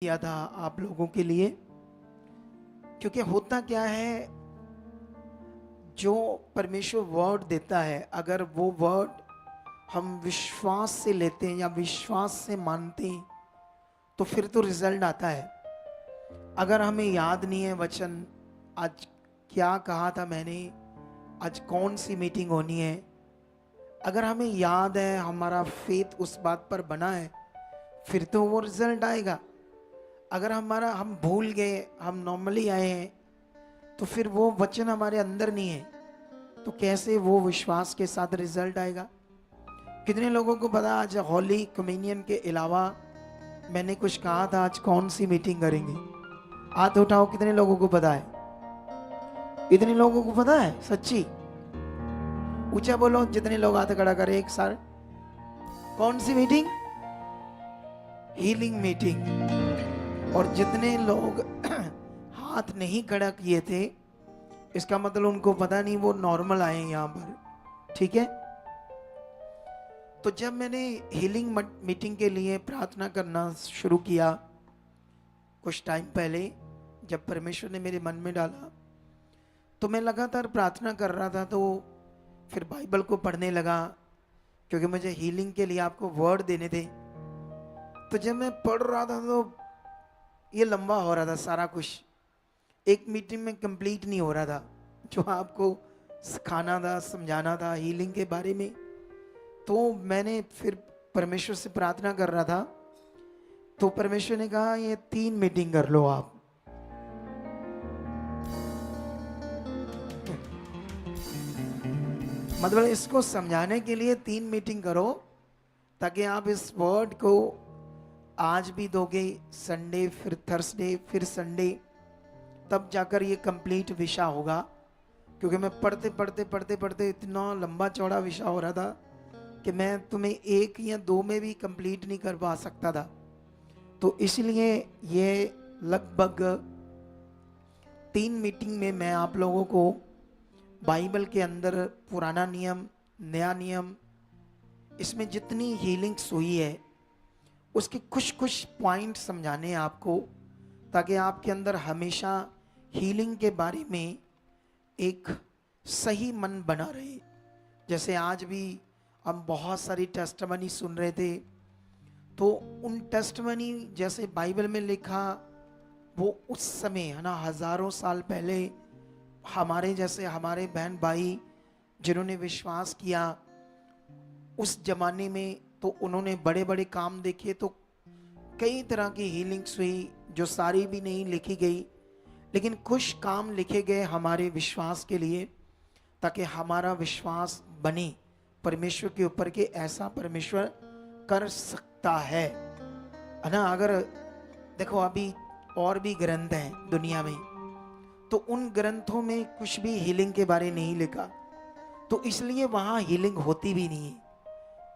किया था आप लोगों के लिए। क्योंकि होता क्या है, जो परमेश्वर वर्ड देता है, अगर वो वर्ड हम विश्वास से लेते हैं या विश्वास से मानते हैं तो फिर तो रिजल्ट आता है। अगर हमें याद नहीं है वचन, आज क्या कहा था मैंने, आज कौन सी मीटिंग होनी है, अगर हमें याद है, हमारा फेथ उस बात पर बना है, फिर तो वो रिजल्ट आएगा। अगर हम भूल गए, हम नॉर्मली आए हैं, तो फिर वो वचन हमारे अंदर नहीं है, तो कैसे वो विश्वास के साथ रिजल्ट आएगा। कितने लोगों को पता आज होली कम्युनियन के अलावा मैंने कुछ कहा था, आज कौन सी मीटिंग करेंगे? हाथ उठाओ, कितने लोगों को पता है? इतने लोगों को पता है? सच्ची ऊंचा बोलो, जितने लोग हाथ खड़ा करें एक साथ। कौन सी मीटिंग? Healing meeting. और जितने लोग हाथ नहीं खड़ा किए थे, इसका मतलब उनको पता नहीं, वो नॉर्मल आए यहाँ पर। ठीक है। तो जब मैंने हीलिंग मीटिंग के लिए प्रार्थना करना शुरू किया कुछ टाइम पहले, जब परमेश्वर ने मेरे मन में डाला, तो मैं लगातार प्रार्थना कर रहा था। तो फिर बाइबल को पढ़ने लगा, क्योंकि मुझे हीलिंग के लिए आपको वर्ड देने थे। तो जब मैं पढ़ रहा था तो ये लंबा हो रहा था सारा कुछ, एक मीटिंग में कंप्लीट नहीं हो रहा था जो आपको सिखाना था, समझाना था हीलिंग के बारे में। तो मैंने फिर परमेश्वर से प्रार्थना कर रहा था, तो परमेश्वर ने कहा ये 3 मीटिंग कर लो आप। मतलब इसको समझाने के लिए 3 मीटिंग करो, ताकि आप इस वर्ड को आज भी दोगे, संडे, फिर थर्सडे, फिर संडे, तब जाकर ये कंप्लीट विषय होगा। क्योंकि मैं पढ़ते पढ़ते पढ़ते पढ़ते इतना लंबा चौड़ा विषय हो रहा था कि मैं तुम्हें 1 या 2 में भी कंप्लीट नहीं कर पा सकता था। तो इसलिए ये लगभग 3 मीटिंग में मैं आप लोगों को बाइबल के अंदर पुराना नियम, नया नियम, इसमें जितनी हीलिंग्स हुई है उसके कुछ कुछ पॉइंट समझाने हैं आपको, ताकि आपके अंदर हमेशा हीलिंग के बारे में एक सही मन बना रहे। जैसे आज भी हम बहुत सारी टेस्टमनी सुन रहे थे, तो उन टेस्टमनी जैसे बाइबल में लिखा, वो उस समय है ना, हजारों साल पहले हमारे जैसे हमारे बहन भाई जिन्होंने विश्वास किया उस जमाने में, तो उन्होंने बड़े बड़े काम देखे। तो कई तरह की हीलिंग्स हुई, जो सारी भी नहीं लिखी गई, लेकिन कुछ काम लिखे गए हमारे विश्वास के लिए, ताकि हमारा विश्वास बने परमेश्वर के ऊपर के ऐसा परमेश्वर कर सकता है ना। अगर देखो अभी और भी ग्रंथ हैं दुनिया में, तो उन ग्रंथों में कुछ भी हीलिंग के बारे नहीं लिखा, तो इसलिए वहाँ हीलिंग होती भी नहीं है।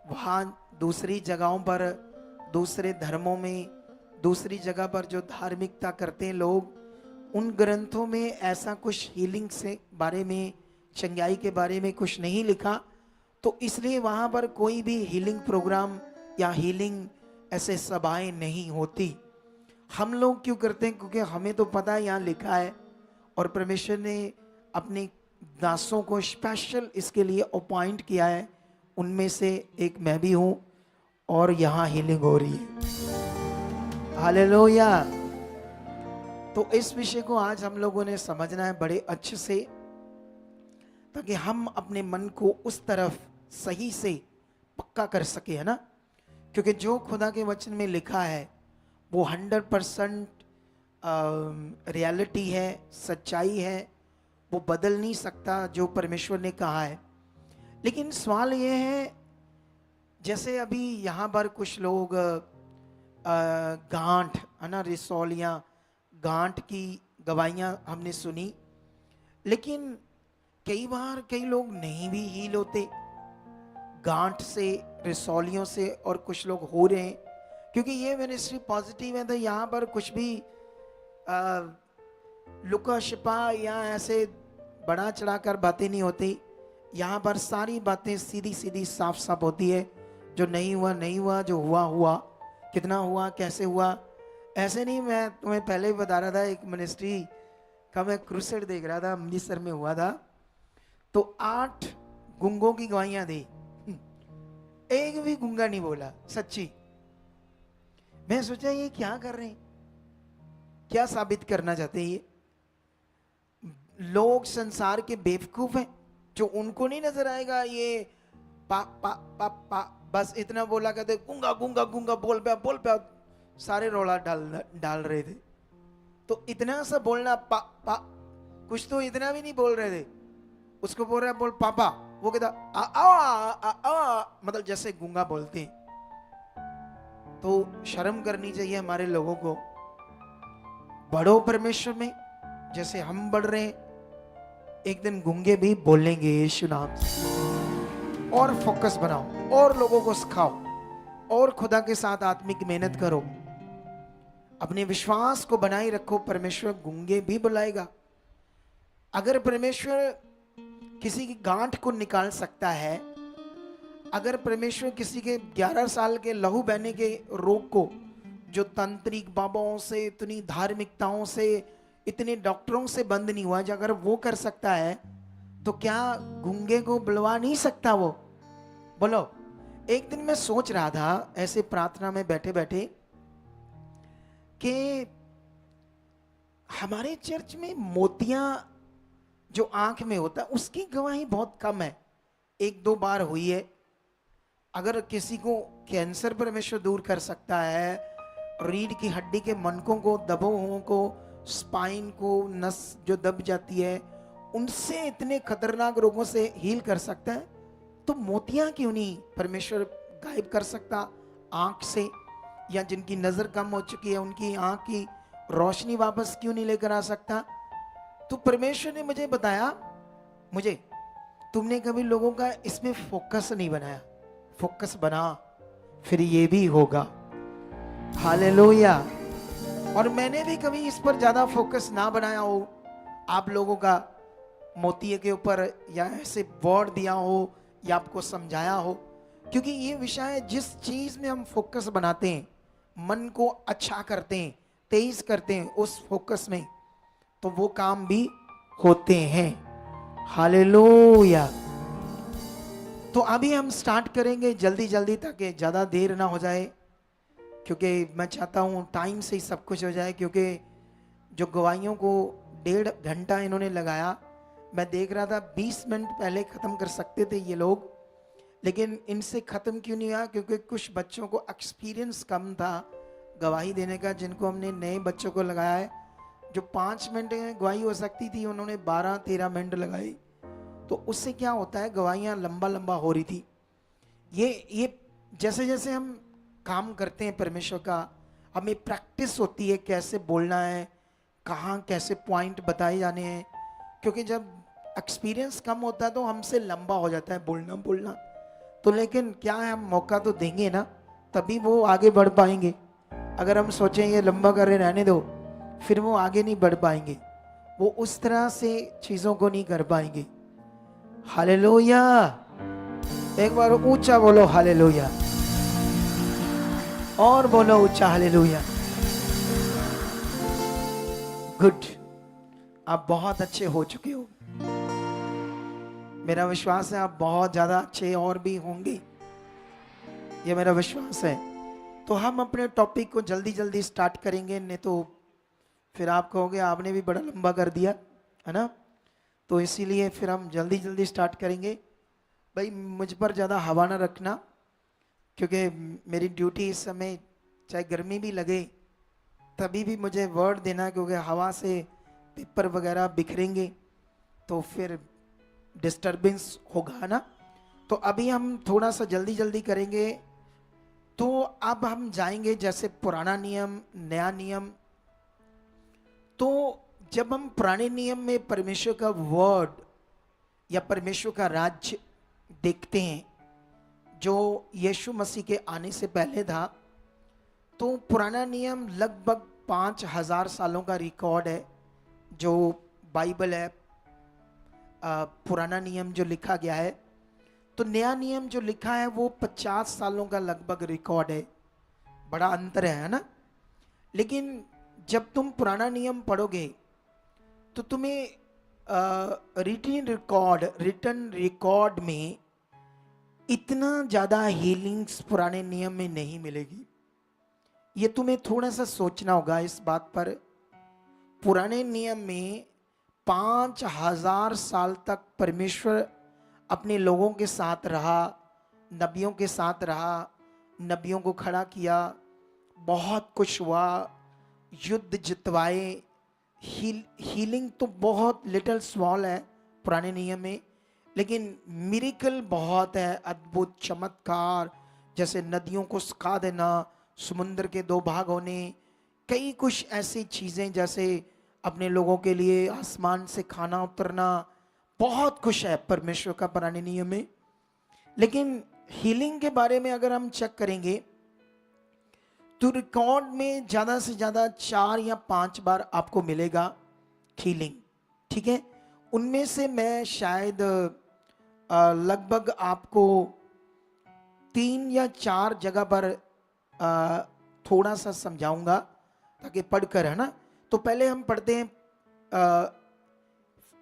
वहाँ दूसरी जगहों पर, दूसरे धर्मों में, दूसरी जगह पर जो धार्मिकता करते हैं लोग, उन ग्रंथों में ऐसा कुछ हीलिंग से बारे में, चंगाई के बारे में कुछ नहीं लिखा। तो इसलिए वहाँ पर कोई भी हीलिंग प्रोग्राम या हीलिंग ऐसे सभाएं नहीं होती। हम लोग क्यों करते हैं? क्योंकि हमें तो पता है यहाँ लिखा है, और परमेश्वर ने अपने दासों को स्पेशल इसके लिए अपॉइंट किया है। उनमें से एक मैं भी हूँ, और यहाँ हीलिंग हो रही है। हालेलुया। तो इस विषय को आज हम लोगों ने समझना है बड़े अच्छे से, ताकि हम अपने मन को उस तरफ सही से पक्का कर सके, है ना। क्योंकि जो खुदा के वचन में लिखा है वो 100% रियलिटी है, सच्चाई है, वो बदल नहीं सकता जो परमेश्वर ने कहा है। लेकिन सवाल ये है, जैसे अभी यहाँ पर कुछ लोग गांठ, है ना, रिसौलियाँ, गांठ की गवाहियाँ हमने सुनी, लेकिन कई बार कई लोग नहीं भी हील होते गांठ से, रिसौलियों से, और कुछ लोग हो रहे हैं। क्योंकि ये मिनिस्ट्री पॉजिटिव है, तो यहाँ पर कुछ भी लुका छिपा या ऐसे बढ़ा चढ़ाकर बातें नहीं होती। यहाँ पर सारी बातें सीधी सीधी साफ साफ होती है। जो नहीं हुआ नहीं हुआ, जो हुआ हुआ, कितना हुआ, कैसे हुआ, ऐसे नहीं, मैं तुम्हें पहले भी बता रहा था, एक मिनिस्ट्री का मैं क्रूसेड देख रहा था, अमृतसर में हुआ था। तो 8 गूंगों की गवाहियां दी, एक भी गूंगा नहीं बोला, सच्ची। मैं सोचा ये क्या कर रहे हैं, क्या साबित करना चाहते हैं ये? लोग संसार के बेवकूफ हैं, जो उनको नहीं नजर आएगा ये पा पा पा पा बस इतना बोला कहते गूंगा गूंगा गूंगा, बोल पे, सारे रोला डाल डाल रहे थे। तो इतना सा बोलना पा पा, कुछ तो इतना भी नहीं बोल रहे थे। उसको बोल रहा है बोल पापा, वो कहता आ आ आ आ, मतलब जैसे गूंगा बोलते हैं। तो शर्म करनी चाहिए हमारे लोगों को। बढ़ो परमेश्वर में, जैसे हम बढ़ रहे हैं, एक दिन गूंगे भी बोलेंगे यीशु नाम से। और फोकस बनाओ, और लोगों को सिखाओ, और खुदा के साथ आत्मिक मेहनत करो, अपने विश्वास को बनाए रखो। परमेश्वर गूंगे भी बुलाएगा। अगर परमेश्वर किसी की गांठ को निकाल सकता है, अगर परमेश्वर किसी के 11 साल के लहू बहने के रोग को, जो तांत्रिक बाबाओं से, इतनी धार्मिकताओं से, इतने डॉक्टरों से बंद नहीं हुआ, अगर वो कर सकता है तो क्या गूंगे को बुलवा नहीं सकता वो? बोलो। एक दिन मैं सोच रहा था ऐसे प्रार्थना में बैठे बैठे कि हमारे चर्च में मोतियां जो आंख में होता है उसकी गवाही बहुत कम है, 1-2 बार हुई है। अगर किसी को कैंसर परमेश्वर दूर कर सकता है, रीढ़ की हड्डी के मनकों को, दबों को, स्पाइन को, नस जो दब जाती है, उनसे इतने खतरनाक रोगों से हील कर सकता है, तो मोतियां क्यों नहीं परमेश्वर गायब कर सकता आंख से? या जिनकी नजर कम हो चुकी है उनकी आंख की रोशनी वापस क्यों नहीं लेकर आ सकता? तो परमेश्वर ने मुझे बताया, मुझे तुमने कभी लोगों का इसमें फोकस नहीं बनाया, फोकस बना, फिर ये भी होगा। हालेलुया। और मैंने भी कभी इस पर ज्यादा फोकस ना बनाया हो, आप लोगों का मोतिये के ऊपर, या ऐसे वर्ड दिया हो, या आपको समझाया हो, क्योंकि ये विषय जिस चीज में हम फोकस बनाते हैं, मन को अच्छा करते हैं, तेज करते हैं उस फोकस में, तो वो काम भी होते हैं। हालेलुया। तो अभी हम स्टार्ट करेंगे जल्दी जल्दी, ताकि ज़्यादा देर ना हो जाए, क्योंकि मैं चाहता हूँ टाइम से ही सब कुछ हो जाए। क्योंकि जो गवाहियों को 1.5 घंटा इन्होंने लगाया, मैं देख रहा था 20 मिनट पहले ख़त्म कर सकते थे ये लोग, लेकिन इनसे ख़त्म क्यों नहीं हुआ? क्योंकि कुछ बच्चों को एक्सपीरियंस कम था गवाही देने का, जिनको हमने नए बच्चों को लगाया है। जो 5 मिनट में गवाही हो सकती थी, उन्होंने 12-13 मिनट लगाई। तो उससे क्या होता है, गवाहियाँ लंबा लंबा हो रही थी। ये जैसे जैसे हम काम करते हैं परमेश्वर का, हमें प्रैक्टिस होती है कैसे बोलना है, कहाँ कैसे पॉइंट बताए जाने हैं। क्योंकि जब एक्सपीरियंस कम होता है तो हमसे लंबा हो जाता है बोलना। तो लेकिन क्या है, हम मौका तो देंगे ना, तभी वो आगे बढ़ पाएंगे। अगर हम सोचें ये लंबा करे रहने दो, फिर वो आगे नहीं बढ़ पाएंगे, वो उस तरह से चीज़ों को नहीं कर पाएंगे। हालेलुया। एक बार ऊंचा बोलो हालेलुया, और बोलो ऊंचा हालेलुया। गुड, आप बहुत अच्छे हो चुके हो। मेरा विश्वास है आप बहुत ज्यादा अच्छे और भी होंगे, ये मेरा विश्वास है। तो हम अपने टॉपिक को जल्दी जल्दी स्टार्ट करेंगे, नहीं तो फिर आप कहोगे आपने भी बड़ा लंबा कर दिया, है ना? तो इसीलिए फिर हम जल्दी जल्दी स्टार्ट करेंगे। भाई मुझ पर ज़्यादा हवा ना रखना, क्योंकि मेरी ड्यूटी इस समय, चाहे गर्मी भी लगे तभी भी मुझे वर्ड देना, क्योंकि हवा से पेपर वगैरह बिखरेंगे तो फिर डिस्टरबेंस होगा ना। तो अभी हम थोड़ा सा जल्दी जल्दी करेंगे। तो अब हम जाएंगे जैसे पुराना नियम, नया नियम। तो जब हम पुराने नियम में परमेश्वर का वर्ड या परमेश्वर का राज्य देखते हैं, जो यीशु मसीह के आने से पहले था, तो पुराना नियम लगभग 5000 सालों का रिकॉर्ड है, जो बाइबल है, पुराना नियम जो लिखा गया है। तो नया नियम जो लिखा है वो 50 सालों का लगभग रिकॉर्ड है। बड़ा अंतर है ना? लेकिन जब तुम पुराना नियम पढ़ोगे तो तुम्हें रिटर्न रिकॉर्ड में इतना ज्यादा हीलिंग्स पुराने नियम में नहीं मिलेगी। ये तुम्हें थोड़ा सा सोचना होगा इस बात पर। पुराने नियम में 5000 साल तक परमेश्वर अपने लोगों के साथ रहा, नबियों के साथ रहा, नबियों को खड़ा किया, बहुत कुछ हुआ, युद्ध जितवाए। हीलिंग तो बहुत लिटिल स्मॉल है पुराने नियम में, लेकिन मिरेकल बहुत है, अद्भुत चमत्कार, जैसे नदियों को सुखा देना, समुद्र के 2 भाग होने, कई कुछ ऐसी चीज़ें, जैसे अपने लोगों के लिए आसमान से खाना उतरना, बहुत कुछ है परमेश्वर का पुराने नियम में। लेकिन हीलिंग के बारे में अगर हम चेक करेंगे तो रिकॉर्ड में ज़्यादा से ज़्यादा 4 या 5 बार आपको मिलेगा हीलिंग, ठीक है। उनमें से मैं शायद लगभग आपको 3 या 4 जगह पर थोड़ा सा समझाऊंगा ताकि पढ़कर, है ना। तो पहले हम पढ़ते हैं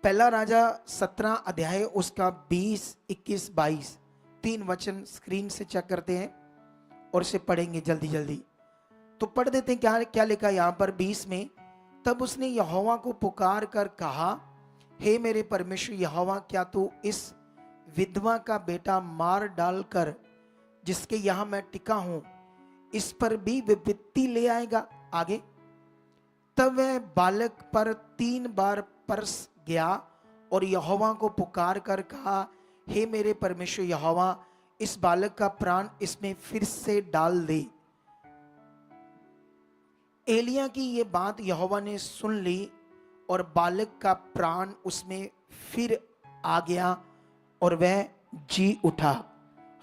पहला राजा 17 अध्याय, उसका 20, 21, 22 3 वचन स्क्रीन से चेक करते हैं और इसे पढ़ेंगे जल्दी जल्दी। तो पढ़ देते हैं क्या क्या लिखा यहाँ पर 20 में। तब उसने यहोवा को पुकार कर कहा, हे मेरे परमेश्वर यहोवा, क्या तू इस विधवा का बेटा मार डालकर जिसके यहाँ मैं टिका हूं इस पर भी विपत्ति ले आएगा? आगे, तब वह बालक पर 3 बार परस गया और यहोवा को पुकार कर कहा, हे मेरे परमेश्वर यहोवा, इस बालक का प्राण इसमें फिर से डाल दे। एलिया की ये बात यहोवा ने सुन ली और बालक का प्राण उसमें फिर आ गया और वह जी उठा।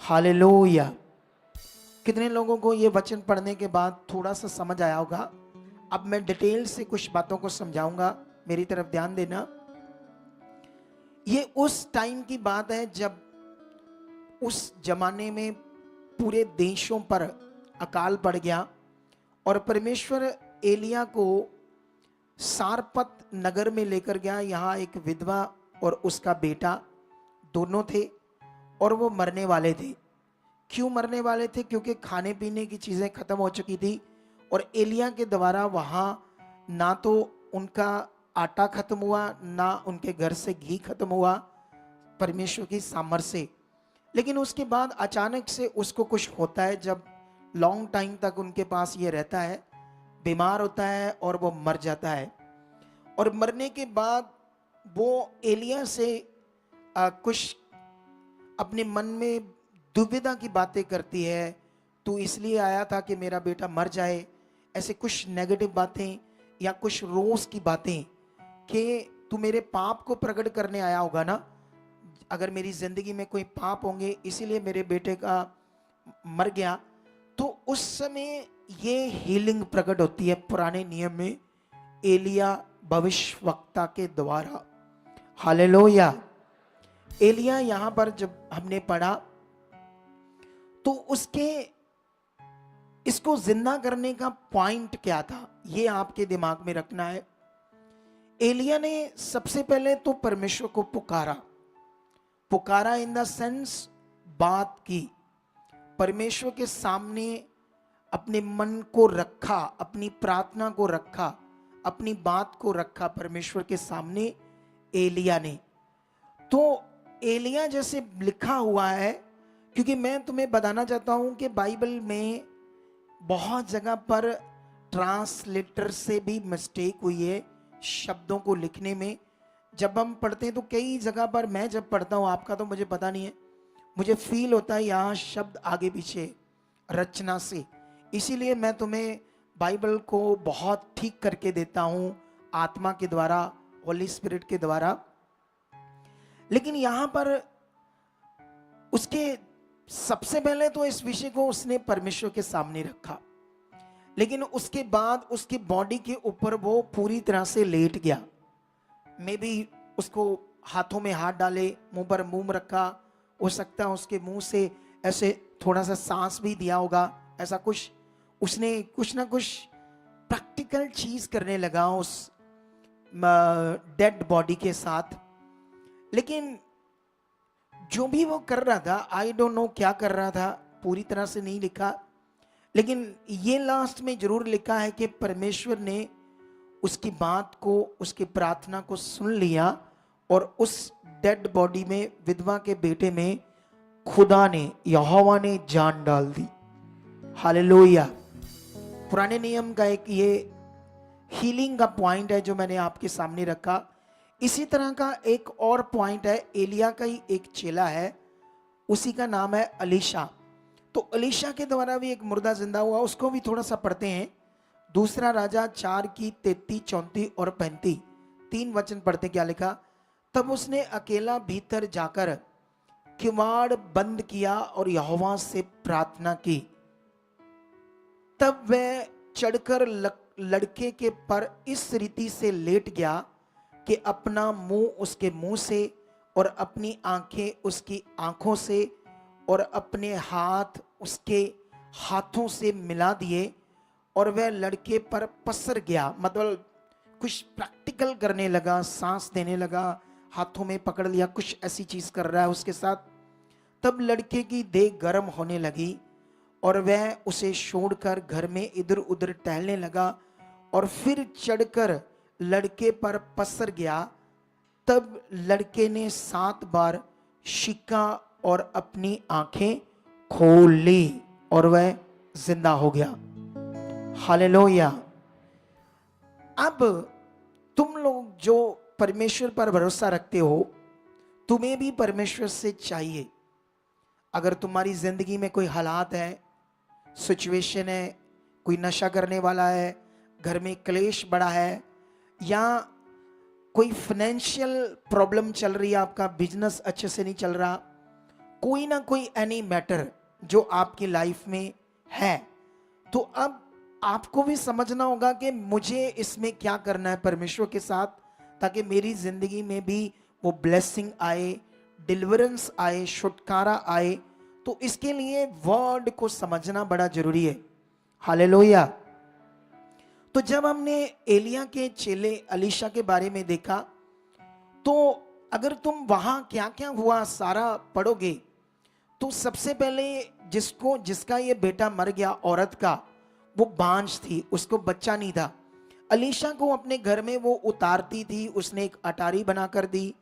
हालेलुया। कितने लोगों को ये वचन पढ़ने के बाद थोड़ा सा समझ आया होगा? अब मैं डिटेल से कुछ बातों को समझाऊंगा, मेरी तरफ ध्यान देना। ये उस टाइम की बात है जब उस जमाने में पूरे देशों पर अकाल पड़ गया और परमेश्वर एलिया को सारपत नगर में लेकर गया। यहाँ एक विधवा और उसका बेटा दोनों थे और वो मरने वाले थे। क्यों मरने वाले थे? क्योंकि खाने पीने की चीज़ें खत्म हो चुकी थी और एलिया के द्वारा वहाँ ना तो उनका आटा खत्म हुआ, ना उनके घर से घी खत्म हुआ परमेश्वर की सामर्थ से। लेकिन उसके बाद अचानक से उसको कुछ होता है, जब लॉन्ग टाइम तक उनके पास ये रहता है, बीमार होता है और वो मर जाता है। और मरने के बाद वो एलिया से कुछ अपने मन में दुविधा की बातें करती है। तू इसलिए आया था कि मेरा बेटा मर जाए, ऐसे कुछ नेगेटिव बातें या कुछ रोष की बातें कि तू मेरे पाप को प्रकट करने आया होगा ना, अगर मेरी जिंदगी में कोई पाप होंगे इसीलिए मेरे बेटे का मर गया। तो उस समय ये हीलिंग प्रकट होती है पुराने नियम में एलिया भविष्यवक्ता के द्वारा। हालेलुया। एलिया यहां पर जब हमने पढ़ा तो उसके इसको जिंदा करने का पॉइंट क्या था, ये आपके दिमाग में रखना है। एलिया ने सबसे पहले तो परमेश्वर को पुकारा इन द सेंस बात की, परमेश्वर के सामने अपने मन को रखा, अपनी प्रार्थना को रखा, अपनी बात को रखा परमेश्वर के सामने एलिया ने। तो एलिया जैसे लिखा हुआ है, क्योंकि मैं तुम्हें बताना चाहता हूं कि बाइबल में बहुत जगह पर ट्रांसलेटर से भी मिस्टेक हुई है शब्दों को लिखने में। जब हम पढ़ते हैं तो कई जगह पर, मैं जब पढ़ता हूं, आपका तो मुझे पता नहीं है, मुझे फील होता है यहाँ शब्द आगे पीछे रचना से, इसीलिए मैं तुम्हें बाइबल को बहुत ठीक करके देता हूं आत्मा के द्वारा, होली स्पिरिट के द्वारा। लेकिन यहां पर उसके सबसे पहले तो इस विषय को उसने परमेश्वर के सामने रखा, लेकिन उसके बाद उसकी बॉडी के ऊपर वो पूरी तरह से लेट गया। मे बी उसको हाथों में हाथ डाले, मुंह पर मुंह रखा, हो सकता है उसके मुंह से ऐसे थोड़ा सा सांस भी दिया होगा, ऐसा कुछ उसने कुछ ना कुछ प्रैक्टिकल चीज करने लगा उस डेड बॉडी के साथ। लेकिन जो भी वो कर रहा था, आई डोंट नो क्या कर रहा था, पूरी तरह से नहीं लिखा, लेकिन ये लास्ट में जरूर लिखा है कि परमेश्वर ने उसकी बात को, उसकी प्रार्थना को सुन लिया और उस डेड बॉडी में, विधवा के बेटे में खुदा ने, यहोवा ने जान डाल दी। हालेलुया। पुराने नियम का एक ये हीलिंग का पॉइंट है जो मैंने आपके सामने रखा। इसी तरह का एक और पॉइंट है, एलिया का ही एक चेला है, उसी का नाम है अलीशा। तो अलीशा के द्वारा भी एक मुर्दा जिंदा हुआ, उसको भी थोड़ा सा पढ़ते हैं। दूसरा राजा 4 की 33, 34 और 35 3 वचन पढ़ते। क्या लिखा? तब उसने अकेला भीतर जाकर किवाड़ बंद किया और यहोवा से प्रार्थना की। तब वह चढ़कर लड़के के पर इस रीति से लेट गया कि अपना मुंह उसके मुंह से और अपनी आंखें उसकी आंखों से और अपने हाथ उसके हाथों से मिला दिए और वह लड़के पर पसर गया। मतलब कुछ प्रैक्टिकल करने लगा, सांस देने लगा, हाथों में पकड़ लिया, कुछ ऐसी चीज कर रहा है उसके साथ। तब लड़के की देह गर्म होने लगी और वह उसे छोड़कर घर में इधर उधर टहलने लगा और फिर चढ़कर लड़के पर पसर गया। तब लड़के ने 7 बार शिका और अपनी आंखें खोल ली और वह जिंदा हो गया। हालेलुया। अब तुम लोग जो परमेश्वर पर भरोसा रखते हो, तुम्हें भी परमेश्वर से चाहिए। अगर तुम्हारी जिंदगी में कोई हालात है, सिचुएशन है, कोई नशा करने वाला है, घर में क्लेश बड़ा है, या कोई फाइनेंशियल प्रॉब्लम चल रही है, आपका बिजनेस अच्छे से नहीं चल रहा, कोई ना कोई एनी मैटर जो आपकी लाइफ में है, तो अब आपको भी समझना होगा कि मुझे इसमें क्या करना है परमेश्वर के साथ, ताकि मेरी जिंदगी में भी वो ब्लेसिंग आए, डिलीवरेंस आए, छुटकारा आए। तो इसके लिए वर्ड को समझना बड़ा जरूरी है। हालेलुया। तो जब हमने एलिया के चेले अलीशा के बारे में देखा, तो अगर तुम वहां क्या क्या हुआ सारा पढ़ोगे, तो सबसे पहले जिसका ये बेटा मर गया, औरत का, वो बांझ थी, उसको बच्चा नहीं था। अलीशा को अपने घर में वो उतारती थी, उसने एक अटारी बनाकर दी।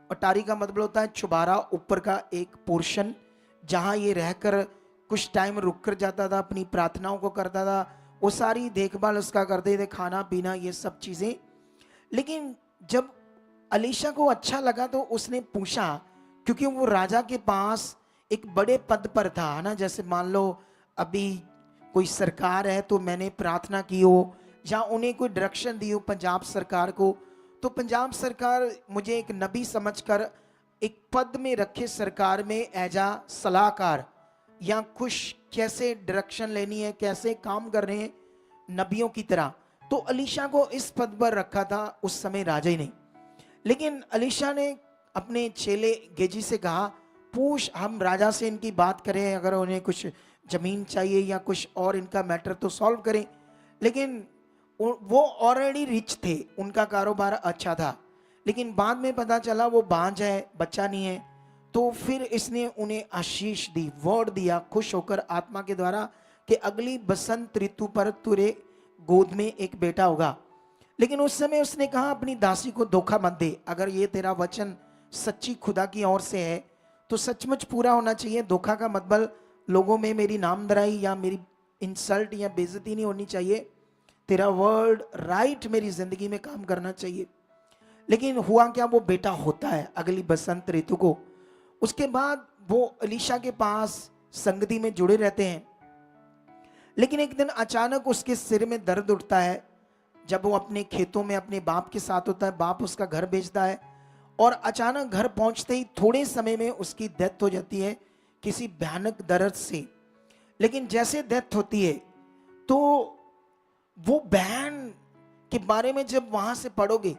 अटारी का मतलब होता है चुबारा, ऊपर का एक पोर्शन जहां ये रहकर कुछ टाइम रुक कर जाता था, अपनी प्रार्थनाओं को करता था, वो सारी देखभाल उसका करते थे, खाना पीना ये सब चीजें। लेकिन जब अलीशा को अच्छा लगा तो उसने पूछा, क्योंकि वो राजा के पास एक बड़े पद पर था, है ना, जैसे मान लो अभी कोई सरकार है तो मैंने प्रार्थना की हो, या उन्हें कोई डायरेक्शन दी हो पंजाब सरकार को, तो पंजाब सरकार मुझे एक नबी समझकर एक पद में रखे सरकार में एज आ सलाहकार, या कुछ कैसे डायरेक्शन लेनी है, कैसे काम कर रहे हैं नबियों की तरह। तो अलीशा को इस पद पर रखा था उस समय राजा ही नहीं। लेकिन अलीशा ने अपने चेले गेजी से कहा, पूछ, हम राजा से इनकी बात करें, अगर उन्हें कुछ जमीन चाहिए या कुछ और इनका मैटर तो सॉल्व करें। लेकिन वो ऑलरेडी रिच थे, उनका कारोबार अच्छा था, लेकिन बाद में पता चला वो बांझ है, बच्चा नहीं है। तो फिर इसने उन्हें आशीष दी, वर्ड दिया खुश होकर आत्मा के द्वारा कि अगली बसंत ऋतु पर तुरे गोद में एक बेटा होगा। लेकिन उस समय उसने कहा, अपनी दासी को धोखा मत दे, अगर ये तेरा वचन सच्ची खुदा की ओर से है तो सचमुच पूरा होना चाहिए। धोखा का मतलब लोगों में मेरी नामधराई या मेरी इंसल्ट या बेइज्जती नहीं होनी चाहिए, तेरा वर्ड राइट मेरी जिंदगी में काम करना चाहिए। लेकिन हुआ क्या, वो बेटा होता है अगली बसंत ऋतु को। उसके बाद वो अलीशा के पास संगति में जुड़े रहते हैं। लेकिन एक दिन अचानक उसके सिर में दर्द उठता है, जब वो अपने खेतों में अपने बाप के साथ होता है, बाप उसका घर बेचता है, और अचानक घर पहुंचते ही थोड़े समय में उसकी डेथ हो जाती है किसी भयानक दर्द से। लेकिन जैसे डेथ होती है तो वो बहन के बारे में जब वहां से पढ़ोगे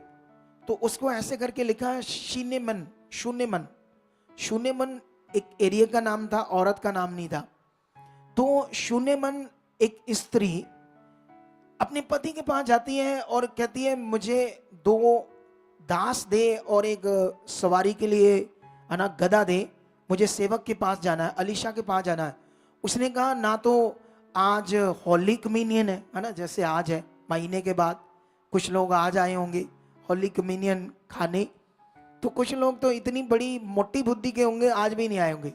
तो उसको ऐसे करके लिखा है शून्यमन। शून्यमन, शून्यमन एक एरिया का नाम था, औरत का नाम नहीं था। तो शून्यमन एक स्त्री अपने पति के पास जाती है और कहती है मुझे 2 दास दे और एक सवारी के लिए है ना गधा दे, मुझे सेवक के पास जाना है, अलीशा के पास जाना है। उसने कहा ना तो आज होली कम्युनियन है ना, जैसे आज है, महीने के बाद कुछ लोग आज आए होंगे होली कम्युनियन खाने, तो कुछ लोग तो इतनी बड़ी मोटी बुद्धि के होंगे आज भी नहीं आए होंगे।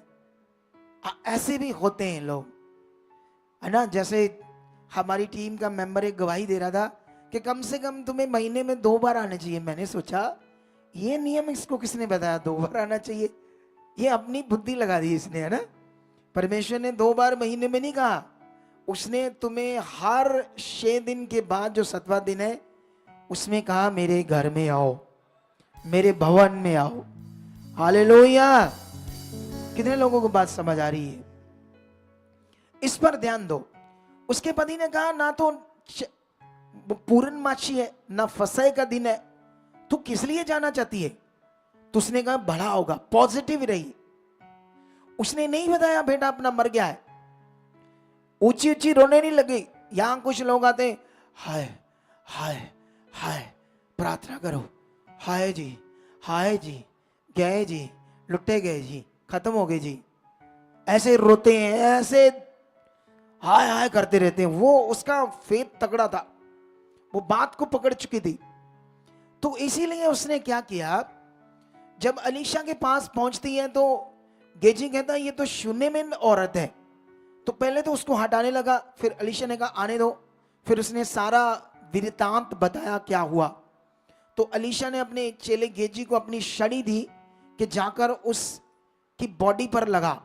ऐसे भी होते हैं लोग, है ना। जैसे हमारी टीम का मेंबर एक गवाही दे रहा था कि कम से कम तुम्हें महीने में 2 बार आना चाहिए। मैंने सोचा ये नियम इसको किसने बताया 2 बार आना चाहिए, ये अपनी बुद्धि लगा दी इसने, है ना। परमेश्वर ने 2 बार महीने में नहीं कहा, उसने तुम्हें हर 6 दिन के बाद जो 7वां दिन है उसमें कहा मेरे घर में आओ, मेरे भवन में आओ। हालेलुया। कितने लोगों को बात समझ आ रही है? इस पर ध्यान दो। उसके पति ने कहा ना तो पूर्णमासी है ना फसह का दिन है, तू किस लिए जाना चाहती है? तो उसने कहा भला होगा, पॉजिटिव रही। उसने नहीं बताया बेटा अपना मर गया है। ऊंची ऊंची रोने नहीं लगी। यहां कुछ लोग आते, हाय हाय हाय प्रार्थना करो, हाय जी गए जी, लुटे गए जी, खत्म हो गए जी, ऐसे रोते हैं, ऐसे हाय हाय करते रहते हैं। वो उसका फेथ तगड़ा था, वो बात को पकड़ चुकी थी। तो इसीलिए उसने क्या किया, जब अलीशा के पास पहुंचती है तो गेजी कहता है ये तो शून्यमन औरत है। तो पहले तो उसको हटाने लगा, फिर अलीशा ने कहा आने दो। फिर उसने सारा वृत्तांत बताया क्या हुआ। तो अलीशा ने अपने चेले गेजी को अपनी छड़ी दी कि जाकर उसकी बॉडी पर लगा,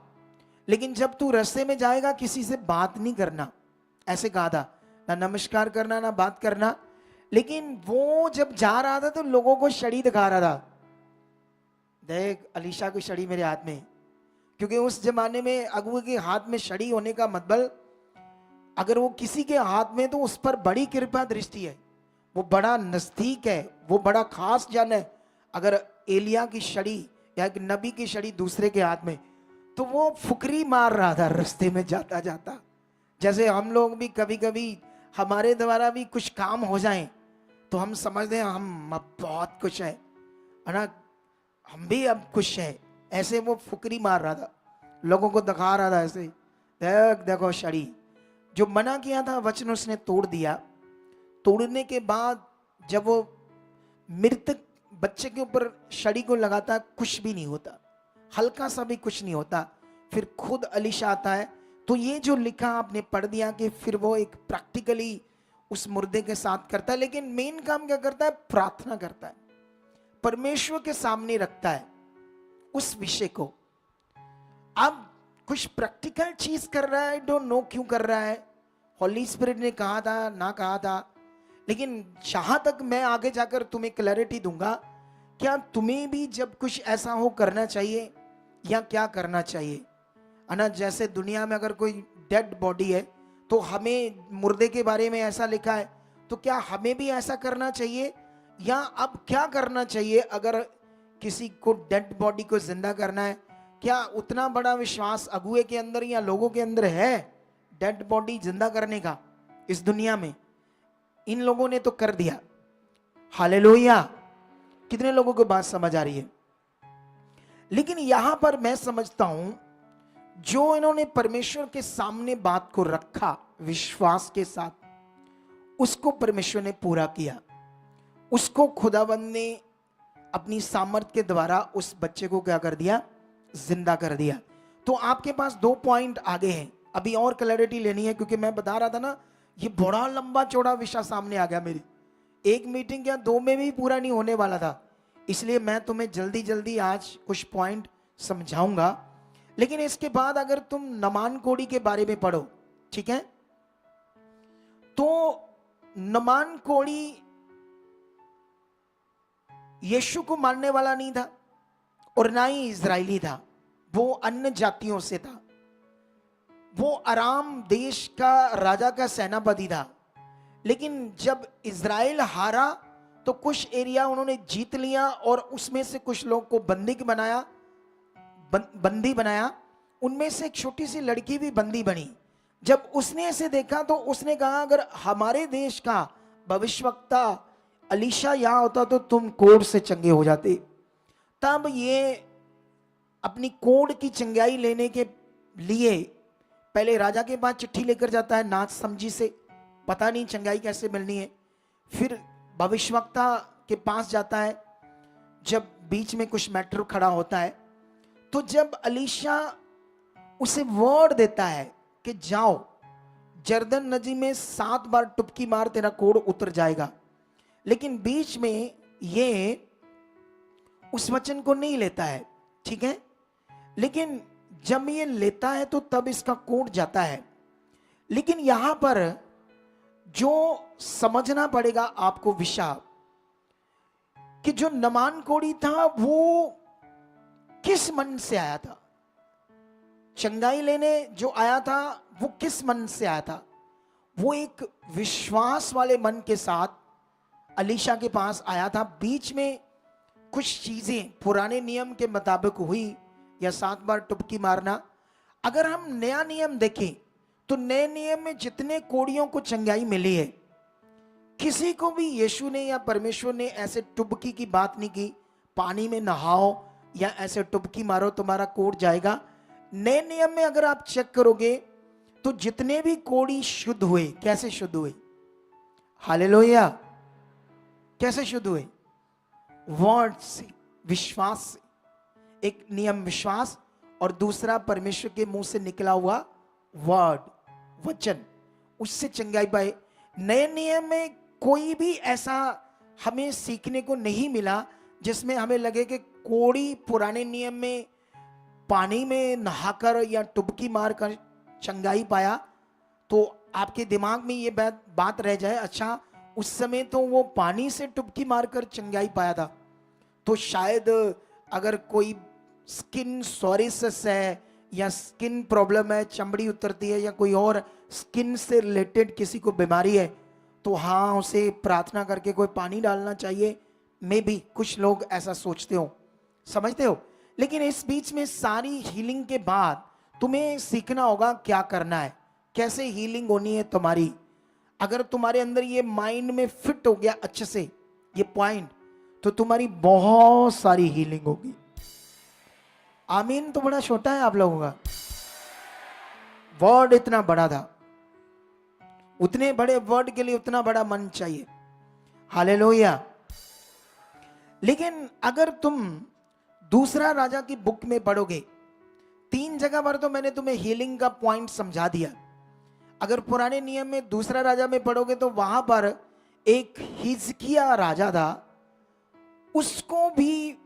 लेकिन जब तू रास्ते में जाएगा किसी से बात नहीं करना, ऐसे कहा था, ना नमस्कार करना ना बात करना। लेकिन वो जब जा रहा था तो लोगों को छड़ी दिखा रहा था, देख अलीशा की छड़ी मेरे हाथ में। क्योंकि उस जमाने में अगुए के हाथ में छड़ी होने का मतलब, अगर वो किसी के हाथ में तो उस पर बड़ी कृपा दृष्टि है, वो बड़ा नजदीक है, वो बड़ा खास जन है। अगर एलिया की छड़ी या एक नबी की छड़ी दूसरे के हाथ में, तो वो फुकरी मार रहा था रास्ते में जाता जाता। जैसे हम लोग भी कभी कभी हमारे द्वारा भी कुछ काम हो जाए तो हम समझते हैं हम अब बहुत कुछ है ना, हम भी अब खुश है। ऐसे वो फुकरी मार रहा था, लोगों को दिखा रहा था ऐसे, देख देखो छड़ी। जो मना किया था वचन उसने तोड़ दिया। तोड़ने के बाद जब वो मृतक बच्चे के ऊपर छड़ी को लगाता, कुछ भी नहीं होता, हल्का सा भी कुछ नहीं होता। फिर खुद अलीशा आता है। तो ये जो लिखा आपने पढ़ दिया कि फिर वो एक प्रैक्टिकली उस मुर्दे के साथ करता है, लेकिन मेन काम क्या करता है, प्रार्थना करता है, परमेश्वर के सामने रखता है उस विषय को। अब कुछ प्रैक्टिकल चीज कर रहा है, डोंट नो क्यों कर रहा है, होली स्पिरिट ने कहा था ना कहा था, लेकिन जहां तक मैं आगे जाकर तुम्हें क्लैरिटी दूंगा, क्या तुम्हें भी जब कुछ ऐसा हो करना चाहिए या क्या करना चाहिए, है ना। जैसे दुनिया में अगर कोई डेड बॉडी है तो हमें मुर्दे के बारे में ऐसा लिखा है, तो क्या हमें भी ऐसा करना चाहिए या अब क्या करना चाहिए? अगर किसी को डेड बॉडी को जिंदा करना है, क्या उतना बड़ा विश्वास अगुए के अंदर या लोगों के अंदर है डेड बॉडी जिंदा करने का? इस दुनिया में इन लोगों ने तो कर दिया। हालेलुया। कितने लोगों को बात समझ आ रही है? लेकिन यहां पर मैं समझता हूं, जो इन्होंने परमेश्वर के सामने बात को रखा विश्वास के साथ, उसको परमेश्वर ने पूरा किया। उसको खुदावंद ने अपनी सामर्थ के द्वारा उस बच्चे को क्या कर दिया, जिंदा कर दिया। तो आपके पास 2 पॉइंट आगे हैं, अभी और क्लैरिटी लेनी है, क्योंकि मैं बता रहा था ना ये बड़ा लंबा चौड़ा विषय सामने आ गया। मेरी एक मीटिंग या 2 में भी पूरा नहीं होने वाला था, इसलिए मैं तुम्हें जल्दी जल्दी आज कुछ पॉइंट समझाऊंगा। लेकिन इसके बाद अगर तुम नमान कोड़ी के बारे में पढ़ो, ठीक है, तो नमान कोड़ी यीशु को मानने वाला नहीं था और ना ही इजरायली था, वो अन्य जातियों से था। वो अराम देश का राजा का सेनापति था। लेकिन जब इजराइल हारा तो कुछ एरिया उन्होंने जीत लिया और उसमें से कुछ लोग को बंदी बनाया। उनमें से एक छोटी सी लड़की भी बंदी बनी, जब उसने इसे देखा तो उसने कहा अगर हमारे देश का भविष्यवक्ता अलीशा यहां होता तो तुम कोढ़ से चंगे हो जाते। तब ये अपनी कोढ़ की चंगाई लेने के लिए पहले राजा के पास चिट्ठी लेकर जाता है नाच समझी से, पता नहीं चंगाई कैसे मिलनी है। फिर भविष्यवक्ता के पास जाता है जब बीच में कुछ मैटर खड़ा होता है। तो जब अलीशा उसे वर्ड देता है कि जाओ जर्दन नदी में 7 बार टुपकी मार तेरा कोढ़ उतर जाएगा, लेकिन बीच में ये उस वचन को नहीं लेता है, ठीक है। लेकिन जब ये लेता है तो तब इसका कोढ़ जाता है। लेकिन यहां पर जो समझना पड़ेगा आपको विषय कि जो नमान कोढ़ी था वो किस मन से आया था, चंगाई लेने जो आया था वो किस मन से आया था। वो एक विश्वास वाले मन के साथ अलीशा के पास आया था। बीच में कुछ चीजें पुराने नियम के मुताबिक हुई या 7 बार टुपकी मारना। अगर हम नया नियम देखें तो नए नियम में जितने कोढ़ियों को चंगाई मिली है, किसी को भी यीशु ने या परमेश्वर ने ऐसे टुबकी की बात नहीं की, पानी में नहाओ या ऐसे टुबकी मारो तुम्हारा कोढ़ जाएगा। नए नियम में अगर आप चेक करोगे तो जितने भी कोढ़ी शुद्ध हुए, कैसे शुद्ध हुए? हालेलुया। कैसे शुद्ध हुए? वर्ड से, विश्वास से। एक नियम विश्वास और दूसरा परमेश्वर के मुंह से निकला हुआ वर्ड, वचन, उससे चंगाई पाए। नए नियम में कोई भी ऐसा हमें सीखने को नहीं मिला जिसमें हमें लगे कि कोढ़ी पुराने नियम में पानी में नहाकर या टुबकी मारकर चंगाई पाया। तो आपके दिमाग में ये बात रह जाए, अच्छा उस समय तो वो पानी से टुबकी मारकर चंगाई पाया था, तो शायद अगर कोई स्किन सोरियासिस है या स्किन प्रॉब्लम है, चमड़ी उतरती है या कोई और स्किन से रिलेटेड किसी को बीमारी है, तो हाँ उसे प्रार्थना करके कोई पानी डालना चाहिए। मे बी कुछ लोग ऐसा सोचते हो, समझते हो। लेकिन इस बीच में सारी हीलिंग के बाद तुम्हें सीखना होगा क्या करना है, कैसे हीलिंग होनी है तुम्हारी। अगर तुम्हारे अंदर ये माइंड में फिट हो गया अच्छे से ये पॉइंट, तो तुम्हारी बहुत सारी हीलिंग होगी। आमीन तो बड़ा छोटा है आप लोगों का, वर्ड इतना बड़ा था। उतने बड़े वर्ड के लिए उतना बड़ा मन चाहिए। हालेलुया। लेकिन अगर तुम दूसरा राजा की बुक में पढ़ोगे, 3 जगह पर तो मैंने तुम्हें हीलिंग का पॉइंट समझा दिया। अगर पुराने नियम में दूसरा राजा में पढ़ोगे तो वहां पर एक हिजकिया राजा था, उसको भी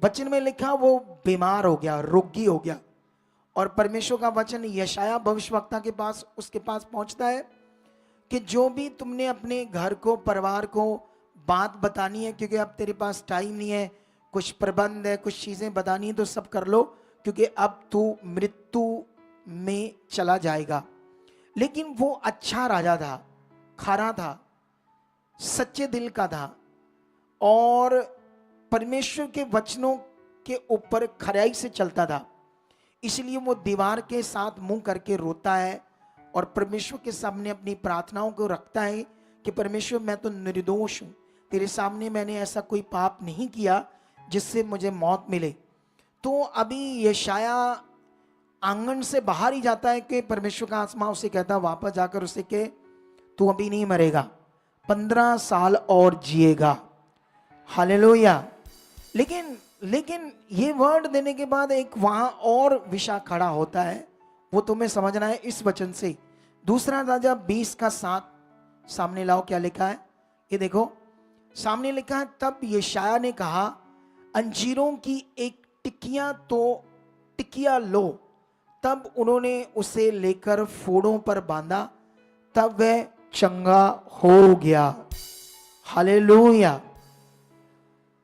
वचन में लिखा वो बीमार हो गया, रोगी हो गया। और परमेश्वर का वचन यशाया भविष्यवक्ता के पास, उसके पास पहुंचता है कि जो भी तुमने अपने घर को, परिवार को बात बतानी है, क्योंकि अब तेरे पास टाइम नहीं है, कुछ प्रबंध है, कुछ चीजें बतानी है तो सब कर लो, क्योंकि अब तू मृत्यु में चला जाएगा। लेकिन वो अच्छा राजा था, खरा था, सच्चे दिल का था और परमेश्वर के वचनों के ऊपर खराई से चलता था। इसलिए वो दीवार के साथ मुंह करके रोता है और परमेश्वर के सामने अपनी प्रार्थनाओं को रखता है कि परमेश्वर मैं तो निर्दोष हूं, तेरे सामने मैंने ऐसा कोई पाप नहीं किया जिससे मुझे मौत मिले। तो अभी यशाया आंगन से बाहर ही जाता है कि परमेश्वर का आत्मा उसे कहता है वापस जाकर उसे के तू अभी नहीं मरेगा, 15 साल और जिएगा। हालेलुया। लेकिन ये वर्ड देने के बाद एक वहां और विषय खड़ा होता है, वो तुम्हें समझना है इस वचन से। दूसरा राजा 20 का 7 सामने लाओ, क्या लिखा है ये देखो। सामने लिखा है, तब यशाया ने कहा अंजीरों की एक टिकिया लो। तब उन्होंने उसे लेकर फोड़ों पर बांधा, तब वह चंगा हो गया। हालेलुया।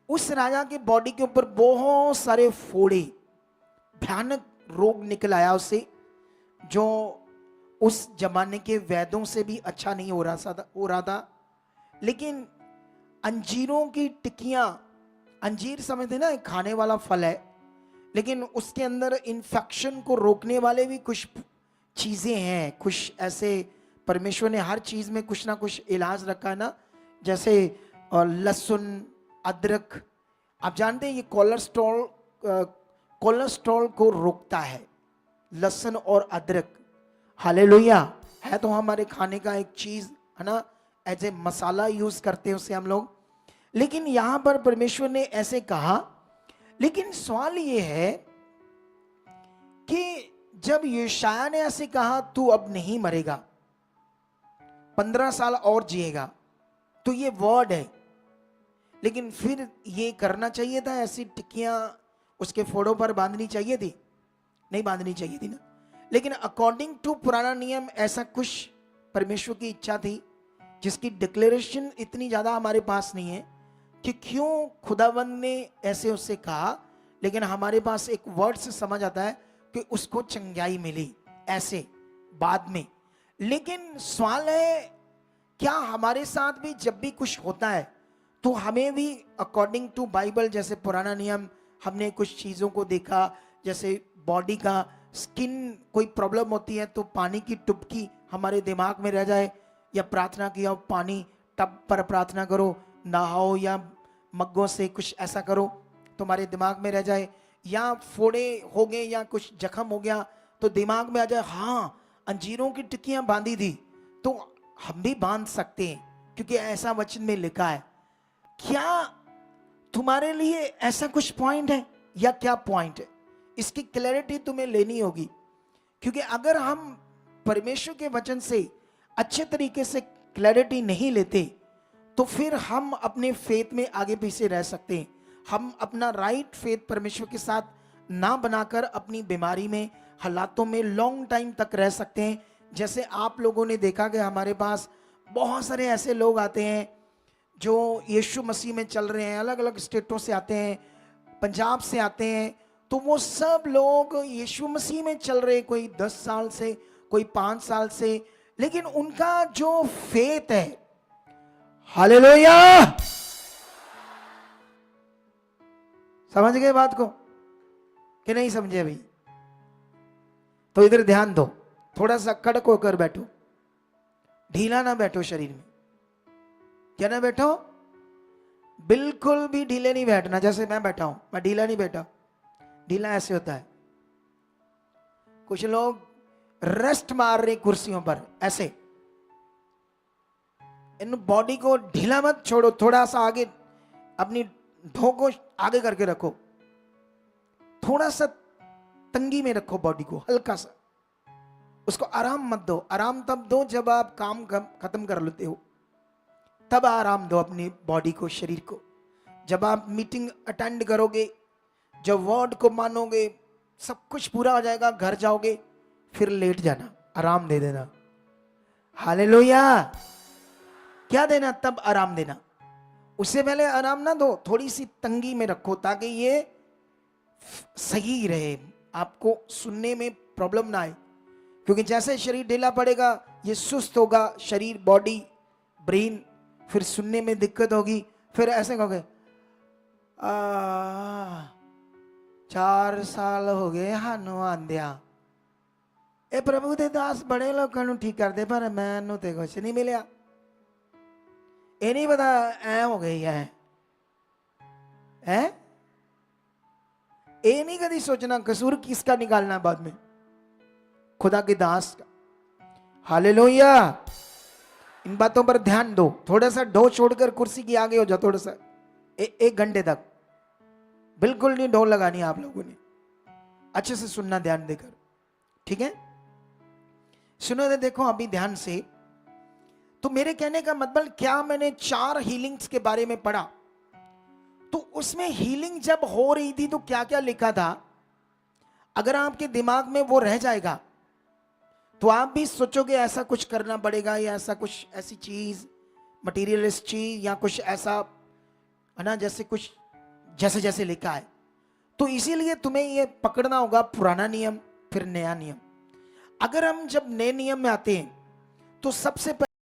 उस राजा के बॉडी के ऊपर बहुत सारे फोड़े, भयानक रोग निकल आया उसे, जो उस जमाने के वैद्यों से भी अच्छा नहीं हो रहा था। लेकिन अंजीरों की टिकियां, अंजीर समझते ना, खाने वाला फल है, लेकिन उसके अंदर इन्फेक्शन को रोकने वाले भी कुछ चीजें हैं, कुछ ऐसे परमेश्वर ने हर चीज में कुछ ना कुछ इलाज रखा है ना, जैसे लहसुन, अदरक। आप जानते हैं ये कोलेस्ट्रॉल को रोकता है, लहसुन और अदरक। हालेलुया। है तो हमारे खाने का एक चीज है ना, एज ए मसाला यूज करते हैं उसे हम लोग। लेकिन यहां पर परमेश्वर ने ऐसे कहा, लेकिन सवाल ये है कि जब यशायाह ने ऐसे कहा तू अब नहीं मरेगा, 15 साल और जिएगा, तो ये वर्ड है। लेकिन फिर ये करना चाहिए था, ऐसी टिक्कियां उसके फोड़ों पर बांधनी चाहिए थी? नहीं बांधनी चाहिए थी ना। लेकिन अकॉर्डिंग टू पुराना नियम ऐसा कुछ परमेश्वर की इच्छा थी, जिसकी डिक्लेरेशन इतनी ज्यादा हमारे पास नहीं है कि क्यों खुदावंद ने ऐसे उससे कहा। लेकिन हमारे पास एक वर्ड से समझ आता है कि उसको चंगाई मिली ऐसे बाद में। लेकिन सवाल है, क्या हमारे साथ भी जब भी कुछ होता है तो हमें भी अकॉर्डिंग टू बाइबल, जैसे पुराना नियम, हमने कुछ चीजों को देखा, जैसे बॉडी का स्किन कोई प्रॉब्लम होती है तो पानी की टुपकी हमारे दिमाग में रह जाए, या प्रार्थना किया पानी टब पर प्रार्थना करो, नहाओ या मग्गों से कुछ ऐसा करो तुम्हारे दिमाग में रह जाए, या फोड़े हो गए या कुछ जख्म हो गया तो दिमाग में आ जाए, हाँ अंजीरों की टिक्कियां बांधी थी तो हम भी बांध सकते हैं क्योंकि ऐसा वचन में लिखा है। क्या तुम्हारे लिए ऐसा कुछ पॉइंट है या क्या पॉइंट है? इसकी क्लैरिटी तुम्हें लेनी होगी, क्योंकि अगर हम परमेश्वर के वचन से अच्छे तरीके से क्लैरिटी नहीं लेते तो फिर हम अपने फेथ में आगे पीछे रह सकते हैं। हम अपना राइट फेथ परमेश्वर के साथ ना बनाकर अपनी बीमारी में, हालातों में लॉन्ग टाइम तक रह सकते हैं। जैसे आप लोगों ने देखा कि हमारे पास बहुत सारे ऐसे लोग आते हैं जो यीशु मसीह में चल रहे हैं, अलग अलग स्टेटों से आते हैं, पंजाब से आते हैं, तो वो सब लोग यीशु मसीह में चल रहे, कोई 10 साल से, कोई 5 साल से, लेकिन उनका जो फेथ है, हालेलुया, समझ गए बात को कि नहीं समझे भाई? तो इधर ध्यान दो, थोड़ा सा कड़क होकर बैठो, ढीला ना बैठो शरीर में। क्या ना बैठो? बिल्कुल भी ढीले नहीं बैठना। जैसे मैं बैठा हूं, मैं ढीला नहीं बैठा। ढीला ऐसे होता है, कुछ लोग रेस्ट मार रहे कुर्सियों पर ऐसे। इन बॉडी को ढीला मत छोड़ो, थोड़ा सा आगे अपनी ढो को आगे करके रखो, थोड़ा सा तंगी में रखो बॉडी को, हल्का सा। उसको आराम मत दो। आराम तब दो जब आप काम खत्म कर लेते हो, तब आराम दो अपनी बॉडी को, शरीर को। जब आप मीटिंग अटेंड करोगे, जब वर्ड को मानोगे, सब कुछ पूरा हो जाएगा, घर जाओगे, फिर लेट जाना, आराम दे देना। हालेलुया। क्या देना? तब आराम देना। उससे पहले आराम ना दो, थोड़ी सी तंगी में रखो ताकि ये सही रहे, आपको सुनने में प्रॉब्लम ना आए। क्योंकि जैसे शरीर ढीला पड़ेगा, ये सुस्त होगा शरीर, बॉडी, ब्रेन, फिर सुनने में दिक्कत होगी। फिर ऐसे कहोगे 4 साल हो गए हानू आंदिया, ए प्रभु दे दास बड़े लोगों को ठीक कर दे, पर मैनू ते कुछ नहीं मिलिया। ये नहीं पता ऐ हो गई है? ये नहीं कभी सोचना कसूर किसका निकालना बाद में, खुदा के दास का। हालेलुया। इन बातों पर ध्यान दो। थोड़ा सा ढो छोड़कर कुर्सी की आगे हो जाओ, थोड़ा सा 1 घंटे तक बिल्कुल नहीं ढोल लगानी आप लोगों ने, अच्छे से सुनना ध्यान देकर, ठीक है? सुनो, देखो अभी ध्यान से। तो मेरे कहने का मतलब, क्या मैंने 4 हीलिंग्स के बारे में पढ़ा, तो उसमें हीलिंग जब हो रही थी तो क्या क्या लिखा था, अगर आपके दिमाग में वो रह जाएगा तो आप भी सोचोगे ऐसा कुछ करना पड़ेगा, या ऐसा कुछ, ऐसी चीज, मटीरियलिस्ट चीज, या कुछ ऐसा है ना, जैसे कुछ जैसे जैसे लिखा है। तो इसीलिए तुम्हें ये पकड़ना होगा, पुराना नियम फिर नया नियम। अगर हम जब नए नियम में आते हैं तो सबसे